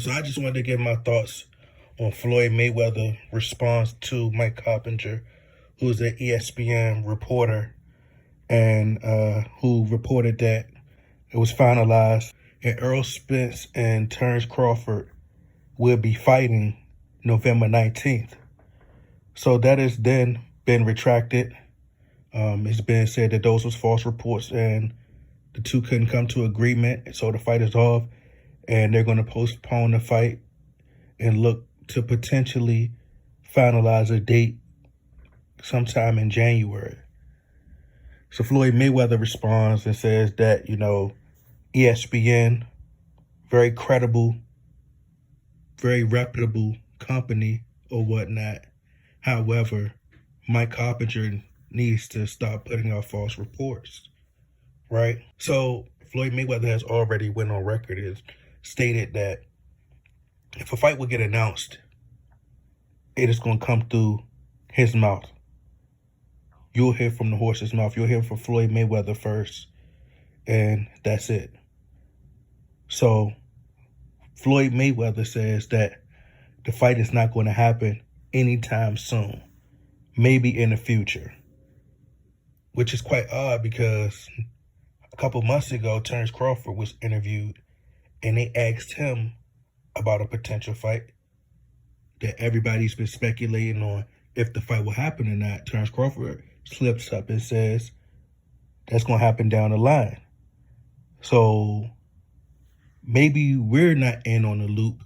So I just wanted to give my thoughts on Floyd Mayweather response to Mike Coppinger, who's an ESPN reporter and who reported that it was finalized and Errol Spence and Terrence Crawford will be fighting November 19th. So that has then been retracted. It's been said that those was false reports and the two couldn't come to agreement. So the fight is off and they're going to postpone the fight and look to potentially finalize a date sometime in January. So Floyd Mayweather responds and says that, ESPN, very credible, very reputable company or whatnot. However, Mike Coppinger needs to stop putting out false reports, right? So Floyd Mayweather has already went on record and stated that if a fight will get announced, it is going to come through his mouth. You'll hear from the horse's mouth. You'll hear from Floyd Mayweather first, and that's it. So Floyd Mayweather says that the fight is not going to happen anytime soon, maybe in the future, which is quite odd because a couple months ago, Terrence Crawford was interviewed and they asked him about a potential fight that everybody's been speculating on if the fight will happen or not. Terrence Crawford slips up and says that's going to happen down the line. So maybe we're not in on the loop,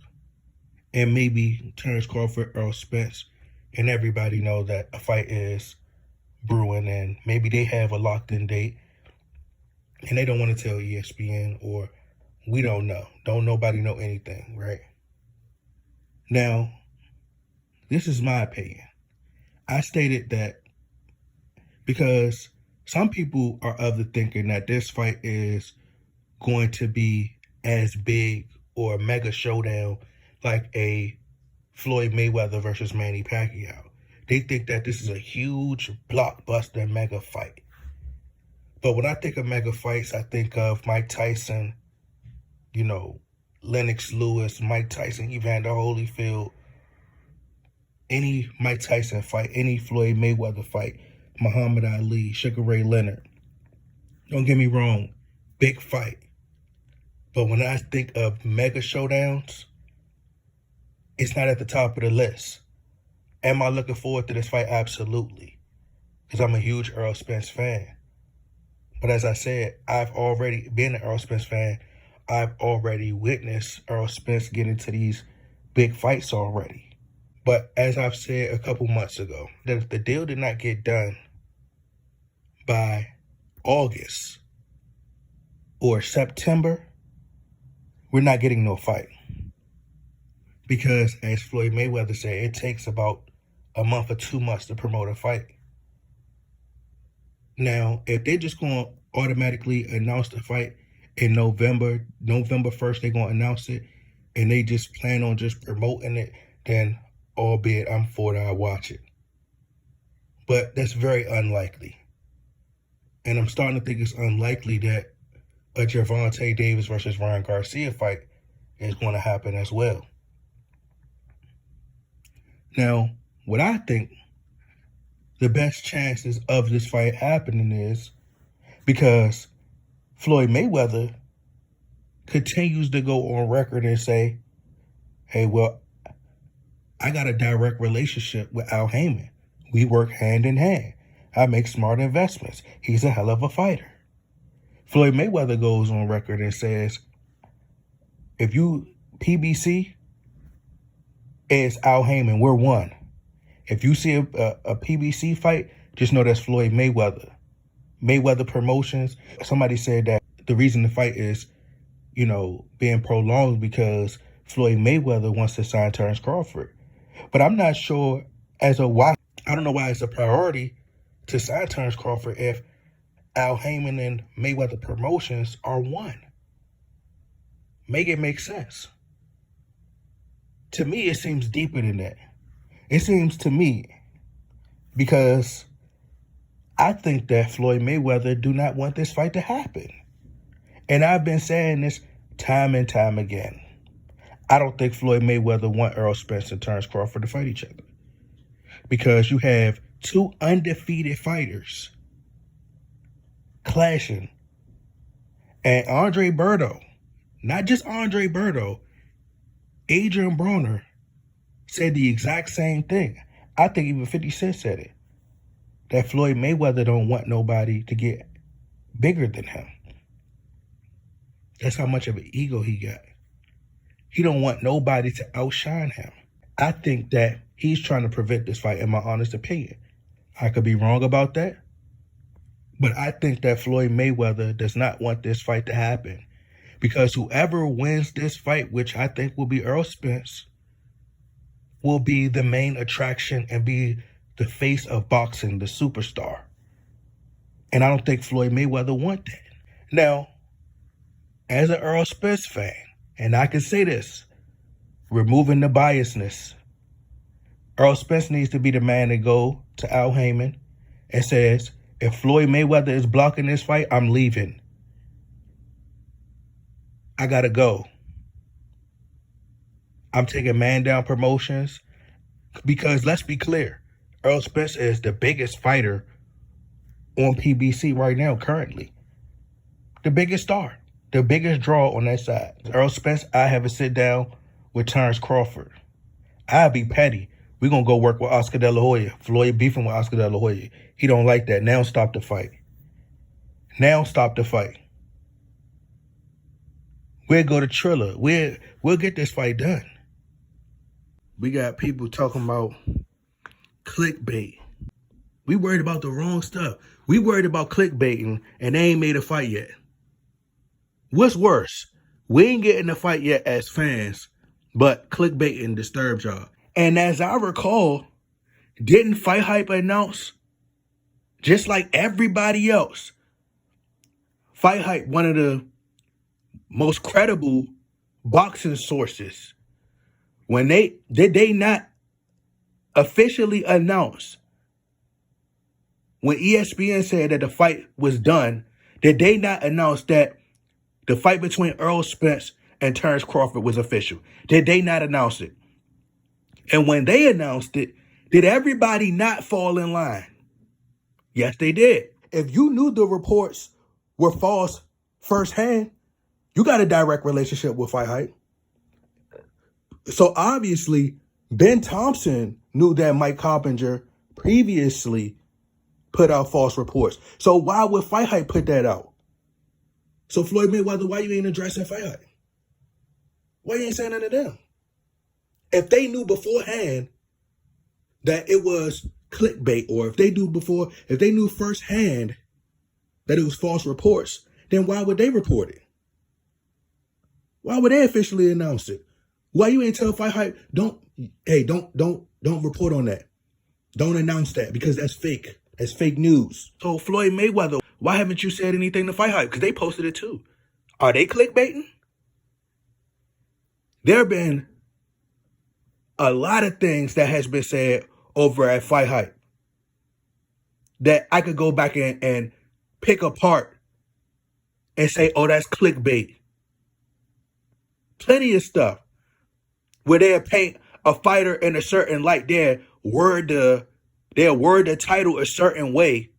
and maybe Terrence Crawford, Errol Spence, and everybody know that a fight is brewing, and maybe they have a locked-in date, and they don't want to tell ESPN, or we don't know. Don't nobody know anything, right? Now, this is my opinion. I stated that because some people are of the thinking that this fight is going to be as big or a mega showdown like a Floyd Mayweather versus Manny Pacquiao. They think that this is a huge blockbuster mega fight. But when I think of mega fights, I think of Mike Tyson, Lennox Lewis, Mike Tyson, Evander Holyfield, any Mike Tyson fight, any Floyd Mayweather fight, Muhammad Ali, Sugar Ray Leonard. Don't get me wrong, big fight. But when I think of mega showdowns, it's not at the top of the list. Am I looking forward to this fight? Absolutely. Because I'm a huge Errol Spence fan. But as I said, I've already been an Errol Spence fan. I've already witnessed Errol Spence get into these big fights already. But as I've said a couple months ago, that if the deal did not get done by August or September, we're not getting no fight. Because as Floyd Mayweather said, it takes about a month or 2 months to promote a fight. Now, if they're just going to automatically announce the fight in November 1st, they're going to announce it, and they just plan on just promoting it, then albeit I'm for it, I'll watch it. But that's very unlikely. And I'm starting to think it's unlikely that a Gervonta Davis versus Ryan Garcia fight is going to happen as well. Now, what I think the best chances of this fight happening is because Floyd Mayweather continues to go on record and say, hey, well, I got a direct relationship with Al Heyman. We work hand in hand. I make smart investments. He's a hell of a fighter. Floyd Mayweather goes on record and says, if you PBC is Al Heyman, we're one. If you see a PBC fight, just know that's Floyd Mayweather. Mayweather Promotions. Somebody said that the reason the fight is, being prolonged because Floyd Mayweather wants to sign Terrence Crawford. But I'm not sure I don't know why it's a priority to sign Terrence Crawford if Al Heyman and Mayweather Promotions are one. Make it make sense. To me, it seems deeper than that. It seems to me because I think that Floyd Mayweather do not want this fight to happen. And I've been saying this time and time again. I don't think Floyd Mayweather want Errol Spence and Terrence Crawford to fight each other. Because you have two undefeated fighters clashing. And Andre Berto, not just Andre Berto, Adrian Broner said the exact same thing. I think even 50 Cent said it. That Floyd Mayweather don't want nobody to get bigger than him. That's how much of an ego he got. He don't want nobody to outshine him. I think that he's trying to prevent this fight, in my honest opinion. I could be wrong about that. But I think that Floyd Mayweather does not want this fight to happen. Because whoever wins this fight, which I think will be Errol Spence, will be the main attraction and be the face of boxing, the superstar. And I don't think Floyd Mayweather wants that. Now, as an Errol Spence fan, and I can say this, removing the biasness, Errol Spence needs to be the man to go to Al Heyman and says, if Floyd Mayweather is blocking this fight, I'm leaving. I gotta go. I'm taking Man Down Promotions because let's be clear, Errol Spence is the biggest fighter on PBC right now, currently. The biggest star, the biggest draw on that side. Errol Spence, I have a sit down with Terrence Crawford. I'll be petty. We're going to go work with Oscar De La Hoya. Floyd beefing with Oscar De La Hoya. He don't like that. Now stop the fight. Now stop the fight. We'll go to Triller. We'll get this fight done. We got people talking about clickbait. We worried about the wrong stuff. We worried about clickbaiting and they ain't made a fight yet. What's worse? We ain't getting a fight yet as fans, but clickbaiting disturbs y'all. And as I recall, didn't Fight Hype announce, just like everybody else, Fight Hype, one of the most credible boxing sources, when did they not officially announce, when ESPN said that the fight was done, did they not announce that the fight between Errol Spence and Terrence Crawford was official? Did they not announce it? And when they announced it, did everybody not fall in line? Yes, they did. If you knew the reports were false firsthand, you got a direct relationship with Fight Hype. So obviously, Ben Thompson knew that Mike Coppinger previously put out false reports. So why would Fight Hype put that out? So Floyd Mayweather, why you ain't addressing Fight Hype? Why you ain't saying none of them? If they knew beforehand that it was clickbait, or if they knew firsthand that it was false reports, then why would they report it? Why would they officially announce it? Why you ain't tell Fight Hype, don't report on that. Don't announce that because that's fake. That's fake news. So Floyd Mayweather, why haven't you said anything to Fight Hype? Because they posted it too. Are they clickbaiting? There have been a lot of things that has been said over at Fight Hype that I could go back and pick apart and say, oh, that's clickbait. Plenty of stuff where they'll paint a fighter in a certain light. They'll word the title a certain way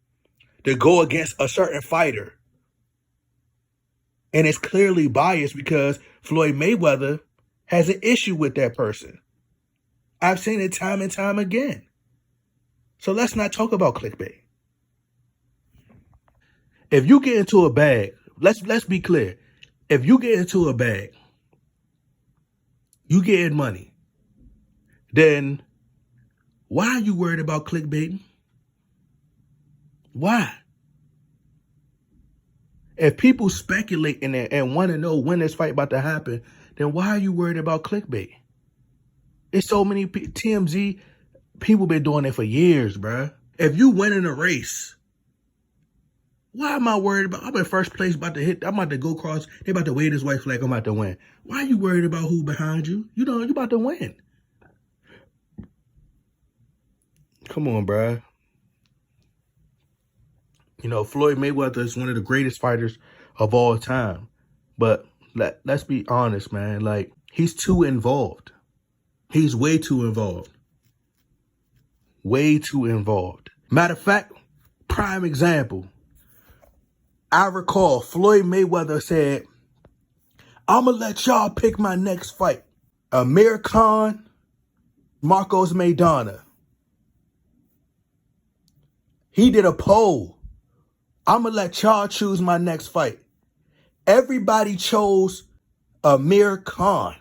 to go against a certain fighter. And it's clearly biased because Floyd Mayweather has an issue with that person. I've seen it time and time again. So let's not talk about clickbait. If you get into a bag, let's be clear. If you get into a bag, you getting money, then why are you worried about clickbaiting? Why? If people speculating and want to know when this fight about to happen, then why are you worried about clickbait? There's so many TMZ people been doing it for years, bruh. If you win in a race, why am I worried about? I'm in first place, about to hit. I'm about to go cross. They about to wave this white flag. I'm about to win. Why are you worried about who behind you? You know, you about to win. Come on, bruh. You know, Floyd Mayweather is one of the greatest fighters of all time. But let's be honest, man. Like, He's too involved. He's way too involved. Way too involved. Matter of fact, prime example. I recall Floyd Mayweather said, "I'm going to let y'all pick my next fight. Amir Khan, Marcos Maidana." He did a poll. "I'm going to let y'all choose my next fight." Everybody chose Amir Khan.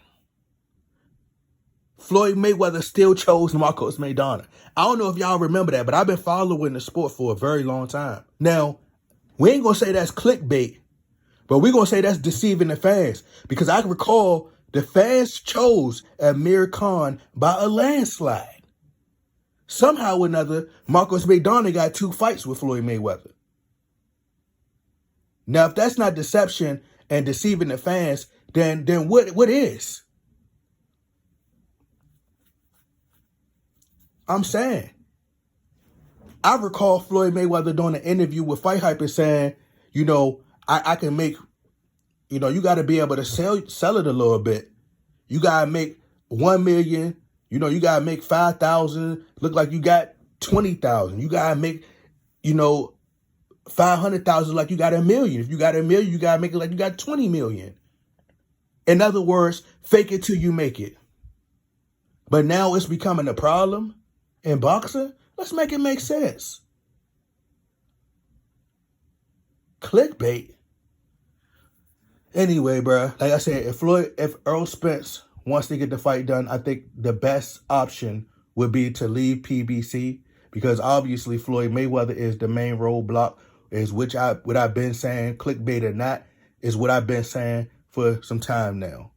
Floyd Mayweather still chose Marcos Maidana. I don't know if y'all remember that, but I've been following the sport for a very long time. Now, we ain't going to say that's clickbait, but we're going to say that's deceiving the fans. Because I recall the fans chose Amir Khan by a landslide. Somehow or another, Marcos Maidana got 2 fights with Floyd Mayweather. Now, if that's not deception and deceiving the fans, then what is? I'm saying. I recall Floyd Mayweather doing an interview with Fight Hyper saying, I can make, you got to be able to sell it a little bit. You got to make 1 million. You got to make 5,000. Look like you got 20,000. You got to make, 500,000 like you got 1 million. If you got 1 million, you got to make it like you got 20 million. In other words, fake it till you make it. But now it's becoming a problem in boxing. Let's make it make sense. Clickbait. Anyway, bro, like I said, if Errol Spence wants to get the fight done, I think the best option would be to leave PBC, because obviously Floyd Mayweather is the main roadblock, what I've been saying, clickbait or not, is what I've been saying for some time now.